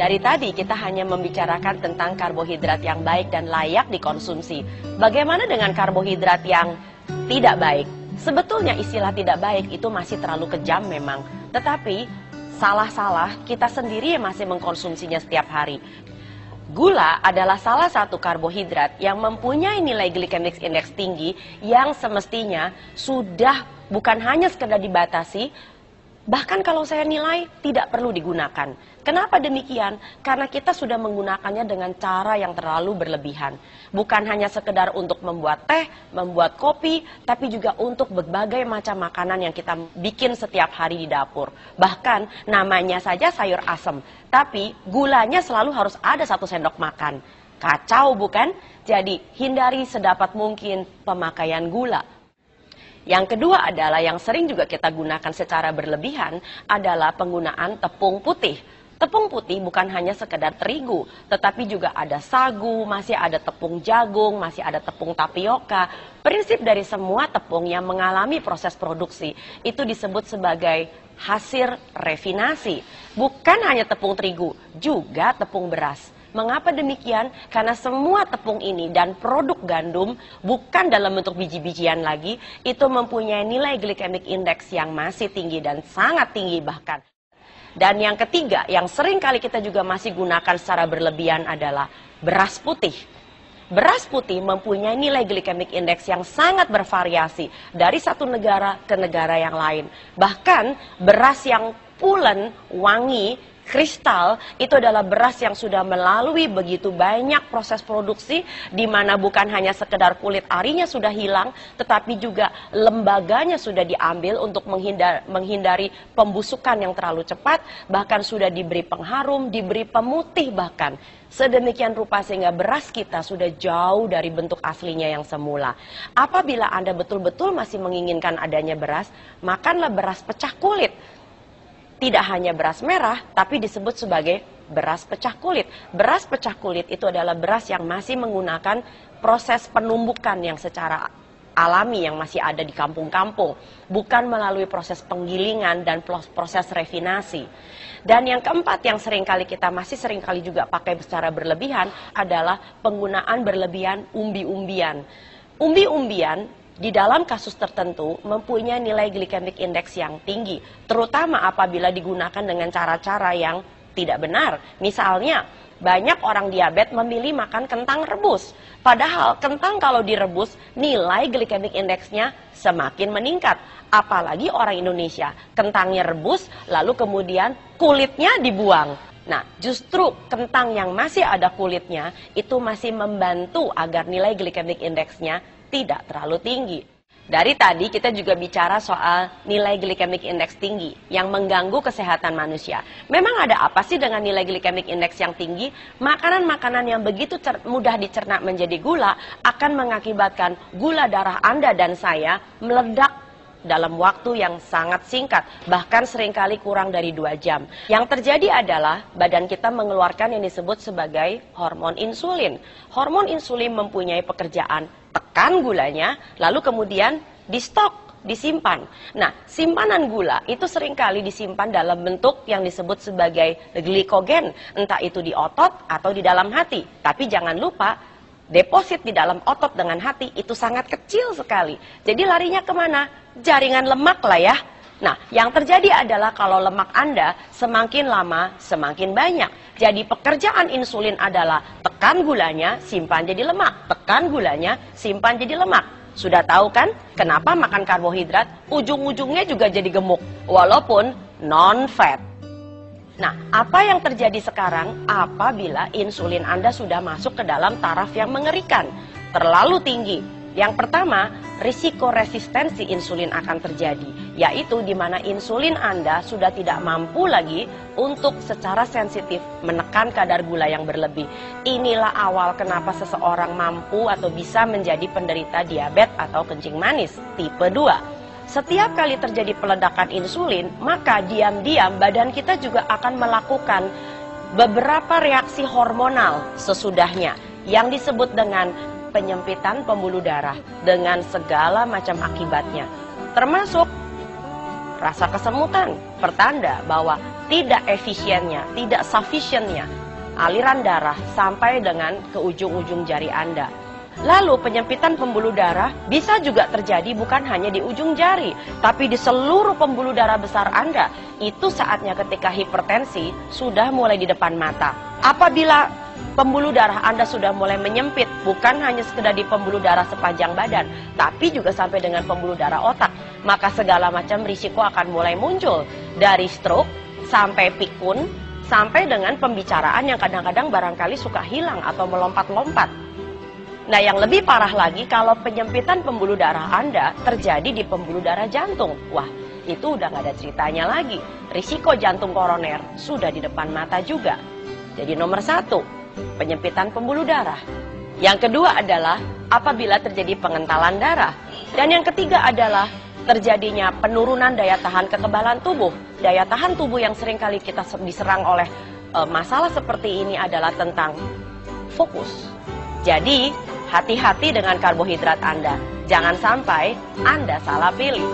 Dari tadi kita hanya membicarakan tentang karbohidrat yang baik dan layak dikonsumsi. Bagaimana dengan karbohidrat yang tidak baik? Sebetulnya istilah tidak baik itu masih terlalu kejam memang. Tetapi salah-salah kita sendiri yang masih mengkonsumsinya setiap hari. Gula adalah salah satu karbohidrat yang mempunyai nilai glycemic index tinggi yang semestinya sudah bukan hanya sekedar dibatasi, bahkan kalau saya nilai tidak perlu digunakan. Kenapa demikian? Karena kita sudah menggunakannya dengan cara yang terlalu berlebihan. Bukan hanya sekedar untuk membuat teh, membuat kopi, tapi juga untuk berbagai macam makanan yang kita bikin setiap hari di dapur. Bahkan namanya saja sayur asem, tapi gulanya selalu harus ada 1 sendok makan. Kacau bukan? Jadi hindari sedapat mungkin pemakaian gula. Yang kedua adalah yang sering juga kita gunakan secara berlebihan adalah penggunaan tepung putih. Tepung putih bukan hanya sekedar terigu, tetapi juga ada sagu, masih ada tepung jagung, masih ada tepung tapioka. Prinsip dari semua tepung yang mengalami proses produksi itu disebut sebagai hasil refinasi. Bukan hanya tepung terigu, juga tepung beras. Mengapa demikian? Karena semua tepung ini dan produk gandum bukan dalam bentuk biji-bijian lagi, itu mempunyai nilai glycemic index yang masih tinggi dan sangat tinggi bahkan. Dan yang ketiga, yang sering kali kita juga masih gunakan secara berlebihan adalah beras putih. Beras putih mempunyai nilai glycemic index yang sangat bervariasi dari satu negara ke negara yang lain. Bahkan beras yang pulen, wangi, kristal itu adalah beras yang sudah melalui begitu banyak proses produksi, di mana bukan hanya sekedar kulit arinya sudah hilang, tetapi juga lembaganya sudah diambil untuk menghindari pembusukan yang terlalu cepat, bahkan sudah diberi pengharum, diberi pemutih bahkan. Sedemikian rupa sehingga beras kita sudah jauh dari bentuk aslinya yang semula. Apabila Anda betul-betul masih menginginkan adanya beras, makanlah beras pecah kulit. Tidak hanya beras merah, tapi disebut sebagai beras pecah kulit. Beras pecah kulit itu adalah beras yang masih menggunakan proses penumbukan yang secara alami yang masih ada di kampung-kampung. Bukan melalui proses penggilingan dan proses refinasi. Dan yang keempat yang masih seringkali juga pakai secara berlebihan adalah penggunaan berlebihan umbi-umbian. Umbi-umbian di dalam kasus tertentu mempunyai nilai glycemic index yang tinggi, terutama apabila digunakan dengan cara-cara yang tidak benar. Misalnya, banyak orang diabetes memilih makan kentang rebus. Padahal kentang kalau direbus, nilai glycemic index-nya semakin meningkat. Apalagi orang Indonesia, kentangnya rebus, lalu kemudian kulitnya dibuang. Nah, justru kentang yang masih ada kulitnya, itu masih membantu agar nilai glycemic index-nya tidak terlalu tinggi. Dari tadi kita juga bicara soal nilai glycemic index tinggi yang mengganggu kesehatan manusia. Memang ada apa sih dengan nilai glycemic index yang tinggi? Makanan-makanan yang begitu mudah dicerna menjadi gula akan mengakibatkan gula darah Anda dan saya meledak dalam waktu yang sangat singkat, bahkan seringkali kurang dari 2 jam. Yang terjadi adalah badan kita mengeluarkan yang disebut sebagai hormon insulin. Hormon insulin mempunyai pekerjaan tekan gulanya, lalu kemudian di stok, disimpan. Nah, simpanan gula itu seringkali disimpan dalam bentuk yang disebut sebagai glikogen, entah itu di otot atau di dalam hati. Tapi jangan lupa, deposit di dalam otot dengan hati itu sangat kecil sekali. Jadi larinya kemana? Jaringan lemak lah ya. Nah, yang terjadi adalah kalau lemak Anda semakin lama semakin banyak. Jadi pekerjaan insulin adalah tekan gulanya, simpan jadi lemak. Tekan gulanya, simpan jadi lemak. Sudah tahu kan kenapa makan karbohidrat ujung-ujungnya juga jadi gemuk, walaupun non-fat. Nah, apa yang terjadi sekarang apabila insulin Anda sudah masuk ke dalam taraf yang mengerikan, terlalu tinggi? Yang pertama, risiko resistensi insulin akan terjadi, yaitu di mana insulin Anda sudah tidak mampu lagi untuk secara sensitif menekan kadar gula yang berlebih. Inilah awal kenapa seseorang mampu atau bisa menjadi penderita diabetes atau kencing manis tipe 2. Setiap kali terjadi peledakan insulin, maka diam-diam badan kita juga akan melakukan beberapa reaksi hormonal sesudahnya yang disebut dengan penyempitan pembuluh darah dengan segala macam akibatnya, termasuk Rasa kesemutan, pertanda bahwa tidak efisiennya, tidak sufficientnya aliran darah sampai dengan ke ujung-ujung jari Anda. Lalu penyempitan pembuluh darah bisa juga terjadi bukan hanya di ujung jari, tapi di seluruh pembuluh darah besar Anda. Itu saatnya ketika hipertensi sudah mulai di depan mata. Apabila pembuluh darah Anda sudah mulai menyempit, bukan hanya sekedar di pembuluh darah sepanjang badan, tapi juga sampai dengan pembuluh darah otak, maka segala macam risiko akan mulai muncul. Dari stroke sampai pikun, sampai dengan pembicaraan yang kadang-kadang barangkali suka hilang atau melompat-lompat. Nah, yang lebih parah lagi kalau penyempitan pembuluh darah Anda terjadi di pembuluh darah jantung. Wah, itu udah nggak ada ceritanya lagi. Risiko jantung koroner sudah di depan mata juga. Jadi nomor 1, penyempitan pembuluh darah. Yang kedua adalah apabila terjadi pengentalan darah. Dan yang ketiga adalah terjadinya penurunan daya tahan kekebalan tubuh. Daya tahan tubuh yang seringkali kita diserang oleh masalah seperti ini adalah tentang fokus. Jadi, hati-hati dengan karbohidrat Anda. Jangan sampai Anda salah pilih.